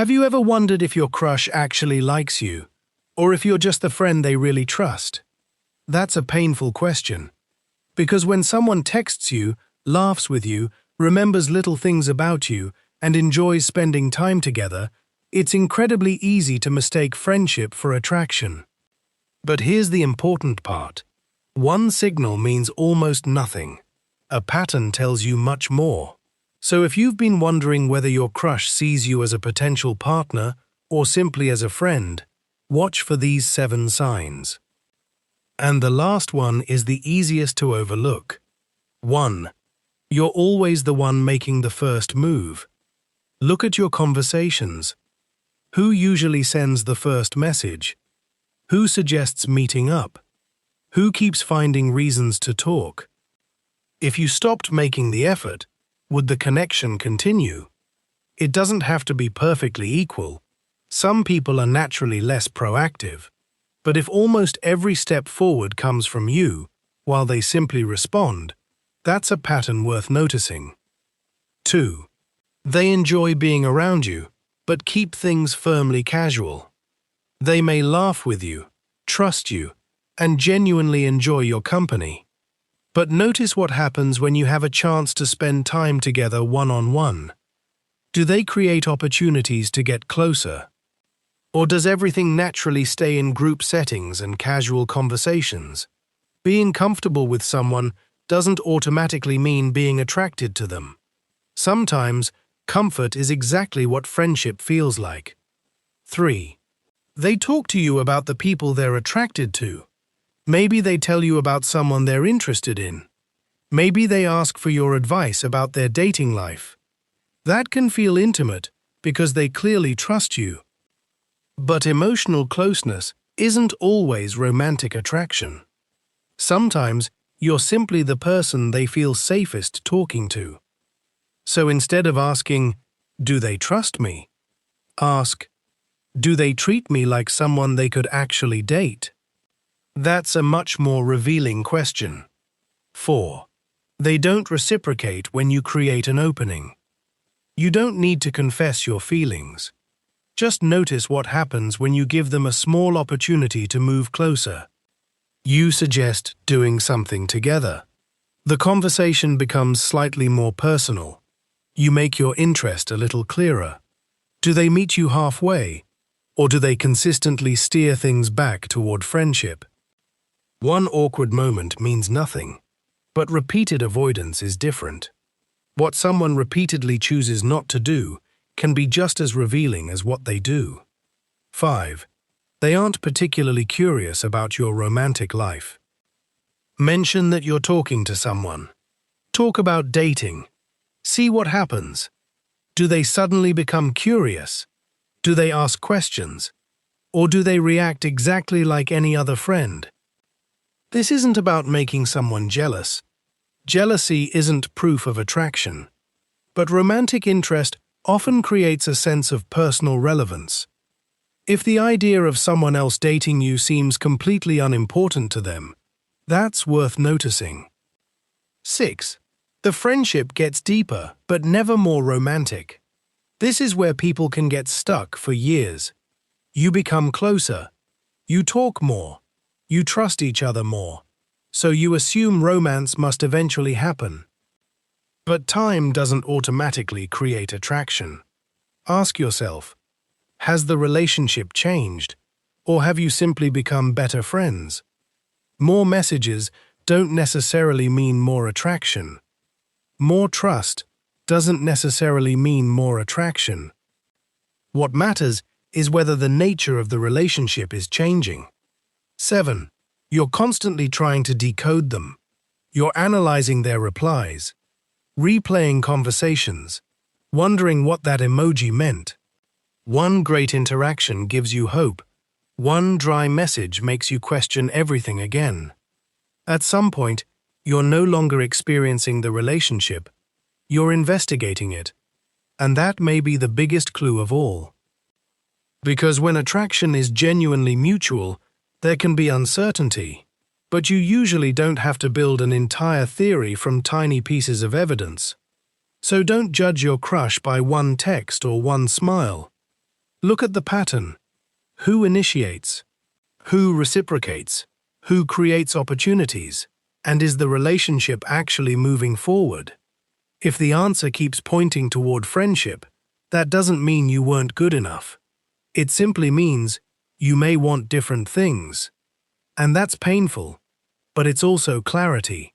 Have you ever wondered if your crush actually likes you, or if you're just the friend they really trust? That's a painful question. Because when someone texts you, laughs with you, remembers little things about you, and enjoys spending time together, it's incredibly easy to mistake friendship for attraction. But here's the important part. One signal means almost nothing. A pattern tells you much more. So if you've been wondering whether your crush sees you as a potential partner or simply as a friend, watch for these 7 signs. And the last one is the easiest to overlook. 1. You're always the one making the first move. Look at your conversations. Who usually sends the first message? Who suggests meeting up? Who keeps finding reasons to talk? If you stopped making the effort, would the connection continue? It doesn't have to be perfectly equal. Some people are naturally less proactive. But if almost every step forward comes from you, while they simply respond, that's a pattern worth noticing. 2. They enjoy being around you, but keep things firmly casual. They may laugh with you, trust you, and genuinely enjoy your company. But notice what happens when you have a chance to spend time together one-on-one. Do they create opportunities to get closer? Or does everything naturally stay in group settings and casual conversations? Being comfortable with someone doesn't automatically mean being attracted to them. Sometimes, comfort is exactly what friendship feels like. 3. They talk to you about the people they're attracted to. Maybe they tell you about someone they're interested in. Maybe they ask for your advice about their dating life. That can feel intimate because they clearly trust you. But emotional closeness isn't always romantic attraction. Sometimes you're simply the person they feel safest talking to. So instead of asking, "Do they trust me?" ask, "Do they treat me like someone they could actually date?" That's a much more revealing question. 4. They don't reciprocate when you create an opening. You don't need to confess your feelings. Just notice what happens when you give them a small opportunity to move closer. You suggest doing something together. The conversation becomes slightly more personal. You make your interest a little clearer. Do they meet you halfway, or do they consistently steer things back toward friendship? One awkward moment means nothing, but repeated avoidance is different. What someone repeatedly chooses not to do can be just as revealing as what they do. 5. They aren't particularly curious about your romantic life. Mention that you're talking to someone. Talk about dating. See what happens. Do they suddenly become curious? Do they ask questions? Or do they react exactly like any other friend? This isn't about making someone jealous. Jealousy isn't proof of attraction. But romantic interest often creates a sense of personal relevance. If the idea of someone else dating you seems completely unimportant to them, that's worth noticing. 6. The friendship gets deeper, but never more romantic. This is where people can get stuck for years. You become closer. You talk more. You trust each other more. So you assume romance must eventually happen. But time doesn't automatically create attraction. Ask yourself, has the relationship changed, or have you simply become better friends? More messages don't necessarily mean more attraction. More trust doesn't necessarily mean more attraction. What matters is whether the nature of the relationship is changing. 7. You're constantly trying to decode them. You're analyzing their replies, replaying conversations, wondering what that emoji meant. One great interaction gives you hope. One dry message makes you question everything again. At some point, you're no longer experiencing the relationship. You're investigating it. And that may be the biggest clue of all. Because when attraction is genuinely mutual, there can be uncertainty. But you usually don't have to build an entire theory from tiny pieces of evidence. So don't judge your crush by one text or one smile. Look at the pattern. Who initiates? Who reciprocates? Who creates opportunities? And is the relationship actually moving forward? If the answer keeps pointing toward friendship, that doesn't mean you weren't good enough. It simply means you may want different things. And that's painful, but it's also clarity.